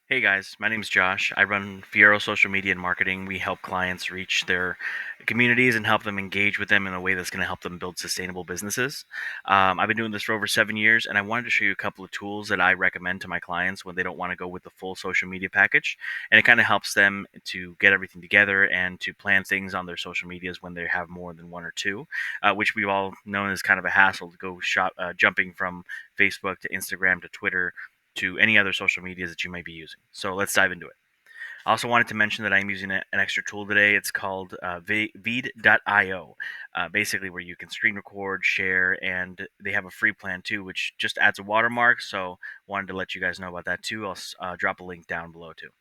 Hey guys, my name is Josh. I run Fiero Social Media and Marketing. We help clients reach their communities and help them engage with them in a way that's going to help them build sustainable businesses. I've been doing this for over 7 years, and I wanted to show you a couple of tools that I recommend to my clients when they don't want to go with the full social media package. And it kind of helps them to get everything together and to plan things on their social medias when they have more than one or two, which we've all known as kind of a hassle to go jumping from Facebook to Instagram to Twitter to any other social medias that you might be using. So let's dive into it. I also wanted to mention that I'm using an extra tool today. It's called Veed.io, basically where you can screen record, share, and they have a free plan too, which just adds a watermark. So wanted to let you guys know about that too. I'll drop a link down below too.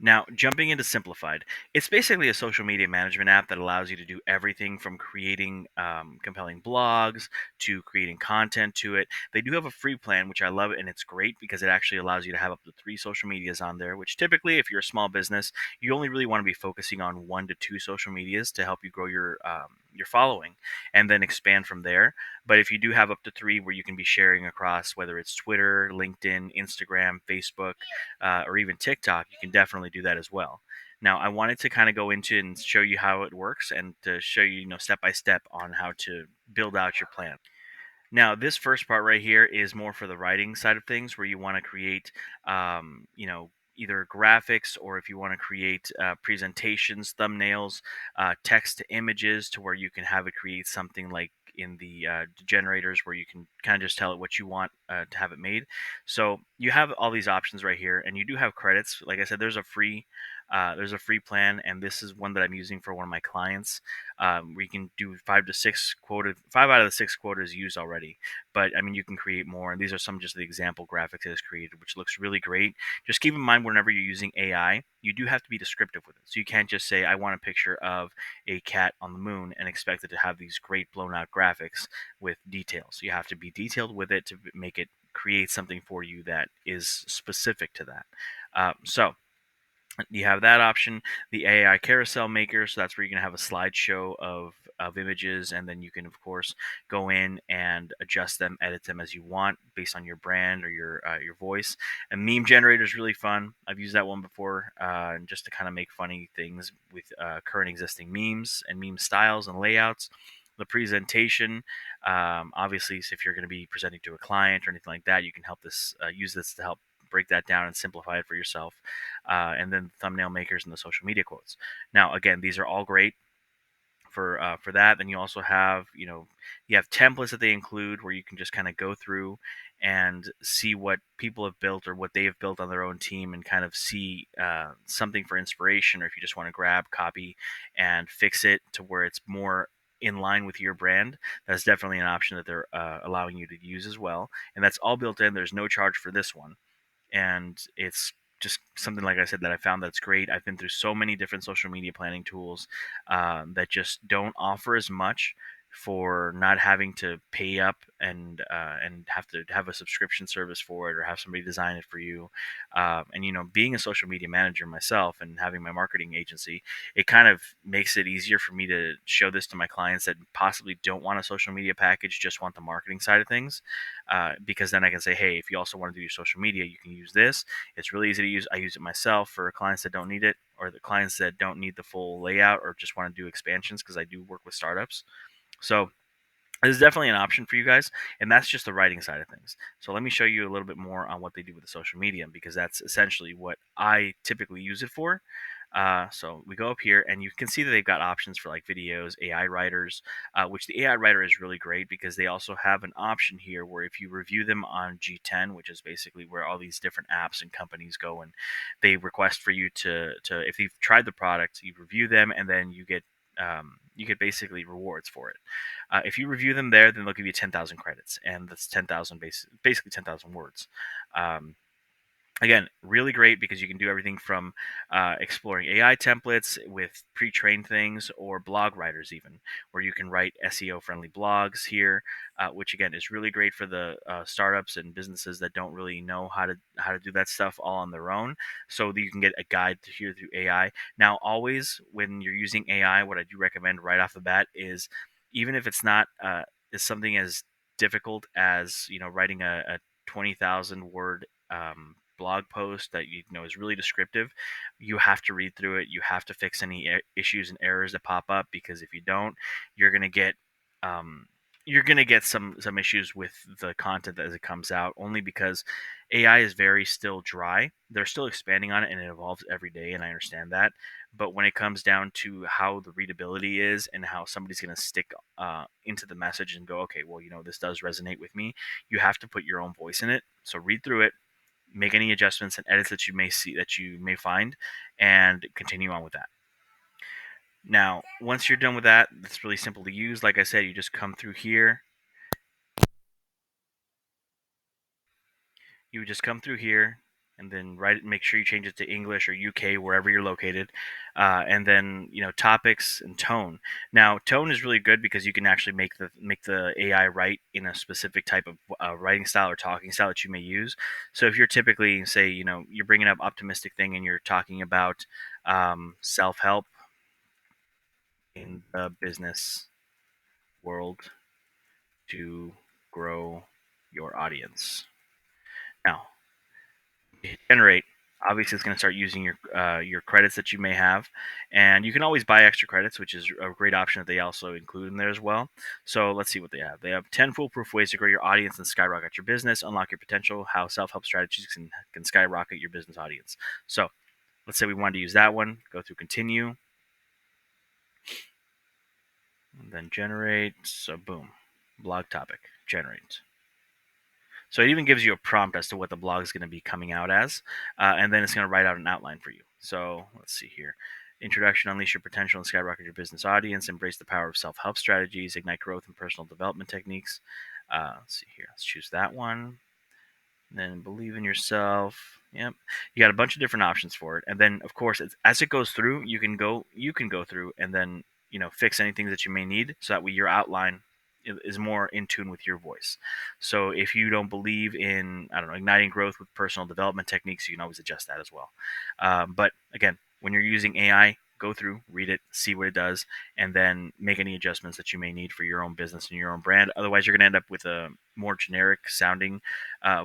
Now, jumping into Simplified, it's basically a social media management app that allows you to do everything from creating compelling blogs to creating content to it. They do have a free plan, which I love, and it's great because it actually allows you to have up to three social medias on there, which typically, if you're a small business, you only really want to be focusing on one to two social medias to help you grow your following and then expand from there. But if you do have up to three where you can be sharing across whether it's Twitter, LinkedIn, Instagram, Facebook, or even TikTok, you can definitely do that as well. Now, I wanted to kind of go into and show you how it works and to show you, step by step on how to build out your plan. Now, this first part right here is more for the writing side of things, where you want to create, either graphics or if you want to create presentations, thumbnails, text to images, to where you can have it create something like in the generators where you can kind of just tell it what you want to have it made. So you have all these options right here, and you do have credits. Like I said, there's a free plan, and this is one that I'm using for one of my clients. We can do 5 out of the 6 quotas used already, but I mean you can create more. And these are some just the example graphics that is created, which looks really great. Just keep in mind whenever you're using AI, you do have to be descriptive with it. So you can't just say I want a picture of a cat on the moon and expect it to have these great blown out graphics with details. You have to be detailed with it to make it create something for you that is specific to that. So you have that option, the AI carousel maker. So that's where you're going to have a slideshow of images, and then you can, of course, go in and adjust them, edit them as you want based on your brand or your voice. And meme generator is really fun. I've used that one before, just to kind of make funny things with current existing memes and meme styles and layouts. The presentation, obviously, so if you're going to be presenting to a client or anything like that, you can use this to help break that down and simplify it for yourself. And then thumbnail makers and the social media quotes. Now, again, these are all great for that. Then you also have you have templates that they include where you can just kind of go through and see what people have built or what they have built on their own team, and kind of see something for inspiration, or if you just want to grab, copy, and fix it to where it's more in line with your brand. That's definitely an option that they're allowing you to use as well, and that's all built in. There's no charge for this one, and it's just something, like I said, that I found that's great. I've been through so many different social media planning tools that just don't offer as much for not having to pay up and have to have a subscription service for it or have somebody design it for you. And being a social media manager myself and having my marketing agency, it kind of makes it easier for me to show this to my clients that possibly don't want a social media package, just want the marketing side of things, because then I can say, hey, if you also want to do your social media, you can use this. It's really easy to use. I use it myself for clients that don't need it, or the clients that don't need the full layout or just want to do expansions, because I do work with startups. So this is definitely an option for you guys, and that's just the writing side of things. So let me show you a little bit more on what they do with the social media, because that's essentially what I typically use it for. So we go up here, and you can see that they've got options for like videos, AI writers, which the AI writer is really great because they also have an option here where if you review them on G10, which is basically where all these different apps and companies go, and they request for you to if you've tried the product, you review them, and then you get basically rewards for it. If you review them there, then they'll give you 10,000 credits, and that's 10,000 basically 10,000 words. Um, Again, really great because you can do everything from exploring AI templates with pre-trained things, or blog writers even, where you can write SEO friendly blogs here, which again is really great for the startups and businesses that don't really know how to do that stuff all on their own, so that you can get a guide to here through AI. Now, always when you're using AI, what I do recommend right off the bat is, even if it's not is something as difficult as writing a 20,000 word blog post that you know is really descriptive, you have to read through it. You have to fix any issues and errors that pop up, because if you don't, you're gonna get um, some issues with the content as it comes out, only because AI is very still dry. They're still expanding on it and it evolves every day, and I understand that. But when it comes down to how the readability is and how somebody's going to stick into the message and go, okay, well, you know, this does resonate with me, you have to put your own voice in it. So read through it, make any adjustments and edits that you may see, that you may find, and continue on with that. Now, once you're done with that, it's really simple to use. Like I said, you just come through here. You would just come through here and then write it. Make sure you change it to English or UK, wherever you're located, and then you know topics and tone. Now, tone is really good because you can actually make the AI write in a specific type of writing style or talking style that you may use. So if you're typically say you know you're bringing up optimistic thing and you're talking about self help in the business world to grow your audience. Now, generate, obviously it's going to start using your credits that you may have, and you can always buy extra credits, which is a great option that they also include in there as well. So let's see what they have. They have 10 foolproof ways to grow your audience and skyrocket your business, unlock your potential, how self-help strategies can skyrocket your business audience. So let's say we wanted to use that one. Go through continue and then generate. So boom, blog topic, generate. So it even gives you a prompt as to what the blog is going to be coming out as, and then it's going to write out an outline for you. So let's see here. Introduction: unleash your potential and skyrocket your business audience. Embrace the power of self-help strategies. Ignite growth and personal development techniques. Let's see here. Let's choose that one. And then believe in yourself. Yep. You got a bunch of different options for it. And then of course, as it goes through, you can go through and then fix anything that you may need, so that way your outline is more in tune with your voice. So if you don't believe in, I don't know, igniting growth with personal development techniques, you can always adjust that as well. But again, when you're using AI, go through, read it, see what it does, and then make any adjustments that you may need for your own business and your own brand. Otherwise, you're going to end up with a more generic sounding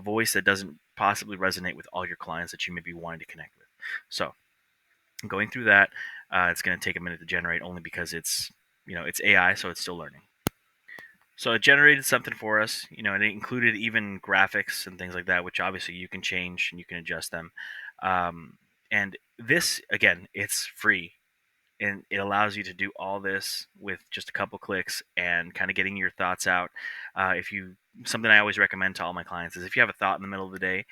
voice that doesn't possibly resonate with all your clients that you may be wanting to connect with. So going through that, it's going to take a minute to generate, only because it's AI, so it's still learning. So it generated something for us, and it included even graphics and things like that, which obviously you can change and you can adjust them. And this, again, it's free, and it allows you to do all this with just a couple clicks and kind of getting your thoughts out. If you Something I always recommend to all my clients is, if you have a thought in the middle of the day,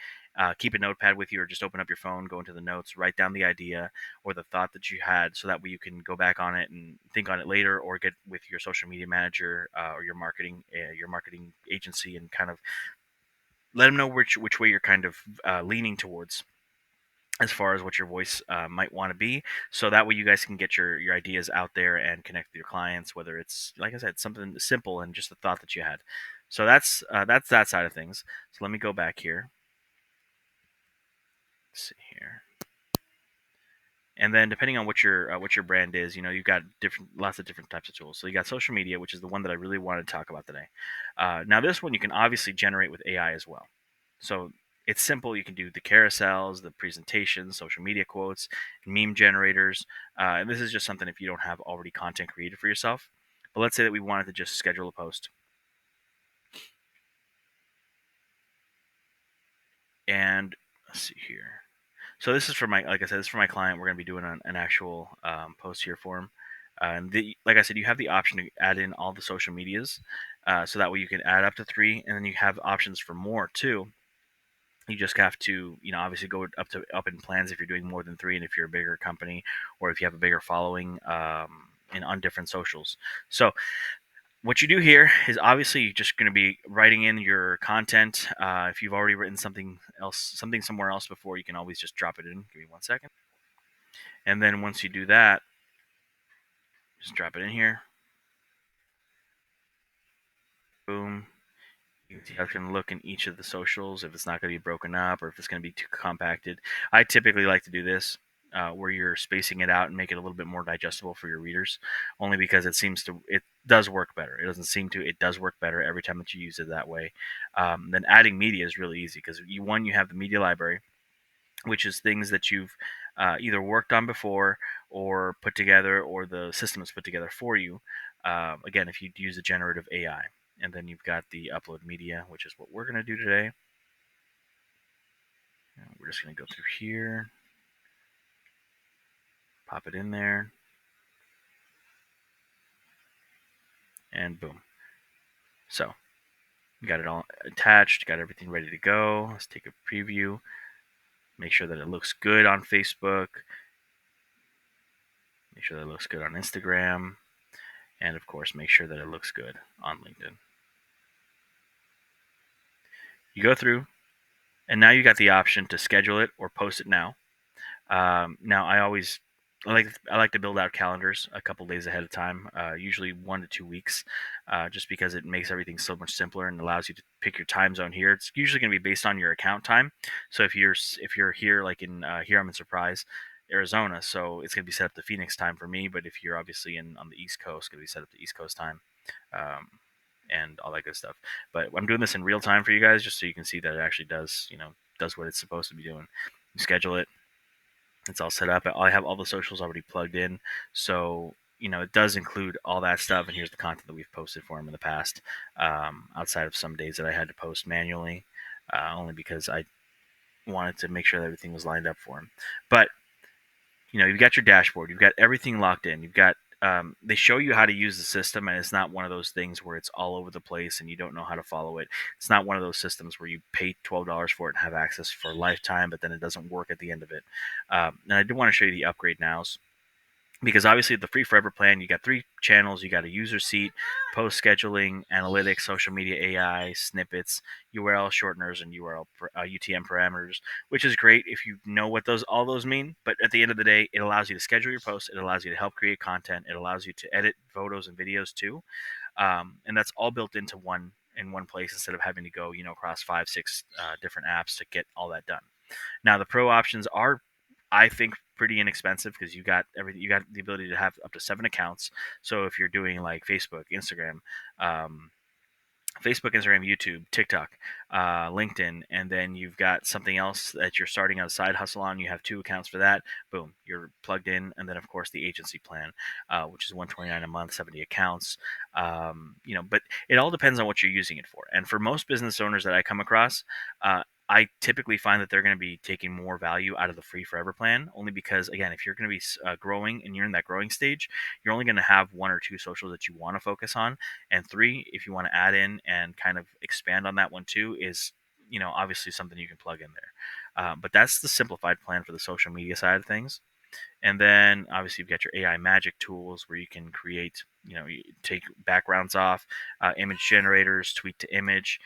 keep a notepad with you, or just open up your phone, go into the notes, write down the idea or the thought that you had, so that way you can go back on it and think on it later, or get with your social media manager or your marketing agency, and kind of let them know which way you're kind of leaning towards, as far as what your voice might want to be, so that way you guys can get your ideas out there and connect with your clients, whether it's, like I said, something simple and just a thought that you had. So that's that side of things. So let me go back here. Let's see here. And then depending on what your brand is, you've got lots of different types of tools. So you got social media, which is the one that I really wanted to talk about today. Now this one you can obviously generate with AI as well. So it's simple. You can do the carousels, the presentations, social media quotes, meme generators. And this is just something if you don't have already content created for yourself. But let's say that we wanted to just schedule a post. And let's see here. So this is for like I said, this is for my client. We're going to be doing an actual post here for him. Like I said, you have the option to add in all the social medias, so that way you can add up to 3, and then you have options for more too. You just have to, obviously go up in plans if you're doing more than 3, and if you're a bigger company, or if you have a bigger following on different socials. So what you do here is, obviously you're just going to be writing in your content. If you've already written something somewhere else before, you can always just drop it in. Give me 1 second. And then once you do that, just drop it in here. Boom. You can see how it's going to look in each of the socials, if it's not going to be broken up or if it's going to be too compacted. I typically like to do this, where you're spacing it out and make it a little bit more digestible for your readers, only because it does work better. It does work better every time that you use it that way. Then adding media is really easy, because you have the media library. which is things that you've either worked on before or put together, or the system is put together for you. Again, if you use a generative AI. And then you've got the upload media, which is what we're going to do today. And we're just going to go through here, pop it in there, and boom. So you got it all attached, got everything ready to go. Let's take a preview, make sure that it looks good on Facebook, make sure that it looks good on Instagram, and of course, make sure that it looks good on LinkedIn. You go through, and now you got the option to schedule it or post it now. Now, I like to build out calendars a couple days ahead of time, usually 1 to 2 weeks, just because it makes everything so much simpler and allows you to pick your time zone here. It's usually going to be based on your account time. So if you're here, like in here, I'm in Surprise, Arizona, so it's going to be set up to Phoenix time for me. But if you're obviously in on the East Coast, it's going to be set up to East Coast time. Um, and all that good stuff. But I'm doing this in real time for you guys, just so you can see that it actually does what it's supposed to be doing. You schedule it, it's all set up. I have all the socials already plugged in, so it does include all that stuff. And here's the content that we've posted for him in the past, outside of some days that I had to post manually, only because I wanted to make sure that everything was lined up for him. But you've got your dashboard, you've got everything locked in, you've got they show you how to use the system, and it's not one of those things where it's all over the place and you don't know how to follow it. It's not one of those systems where you pay $12 for it and have access for a lifetime, but then it doesn't work at the end of it. And I do want to show you the upgrade nows, because obviously the free forever plan, you got 3 channels. You got a user seat, post scheduling, analytics, social media AI, snippets, URL shorteners, and UTM parameters, which is great if you know what all those mean. But at the end of the day, it allows you to schedule your posts, it allows you to help create content, it allows you to edit photos and videos too, and that's all built into one place, instead of having to go across 5 6 different apps to get all that done. Now, the pro options are, I think, pretty inexpensive, because you got everything. You got the ability to have up to 7 accounts. So if you're doing like um, Instagram, YouTube, TikTok, LinkedIn, and then you've got something else that you're starting a side hustle on. You have 2 accounts for that. Boom, you're plugged in. And then of course the agency plan, which is $129 a month, 70 accounts. But it all depends on what you're using it for. And for most business owners that I come across, I typically find that they're going to be taking more value out of the free forever plan, only because, again, if you're going to be growing and you're in that growing stage, you're only going to have 1 or 2 socials that you want to focus on. And 3, if you want to add in and kind of expand on that one too, is obviously something you can plug in there. But that's the simplified plan for the social media side of things. And then obviously you've got your AI magic tools, where you can create, you take backgrounds off, image generators, tweet to image,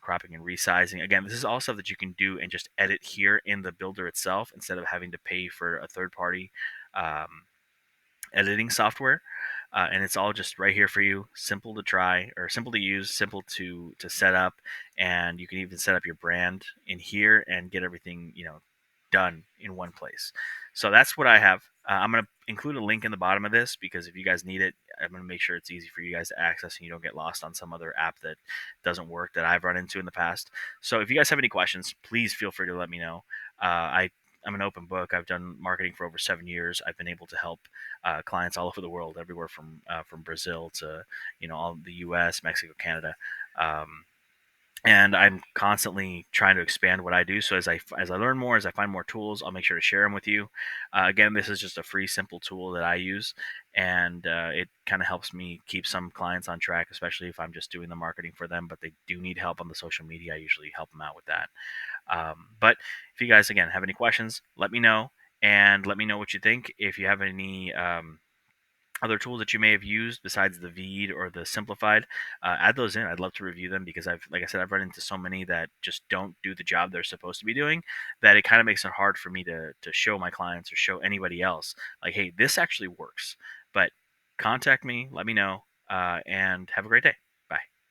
cropping and resizing. Again, this is all stuff that you can do and just edit here in the builder itself, instead of having to pay for a third party um, editing software. And it's all just right here for you, simple to try, or simple to use, simple to set up. And you can even set up your brand in here and get everything done in one place. So that's what I have. I'm going to include a link in the bottom of this, because if you guys need it, I'm going to make sure it's easy for you guys to access and you don't get lost on some other app that doesn't work, that I've run into in the past. So if you guys have any questions, please feel free to let me know. I'm an open book. I've done marketing for over 7 years. I've been able to help clients all over the world, everywhere from Brazil to all the U.S., Mexico, Canada. Um, and I'm constantly trying to expand what I do. So as I learn more, as I find more tools, I'll make sure to share them with you. Again, this is just a free, simple tool that I use, and it kind of helps me keep some clients on track, especially if I'm just doing the marketing for them, but they do need help on the social media. I usually help them out with that. But if you guys again have any questions, let me know, and let me know what you think. If you have any other tools that you may have used besides the Veed or the Simplified, add those in. I'd love to review them, because like I said, I've run into so many that just don't do the job they're supposed to be doing, that it kind of makes it hard for me to show my clients or show anybody else, like, hey, this actually works. But contact me, let me know, and have a great day.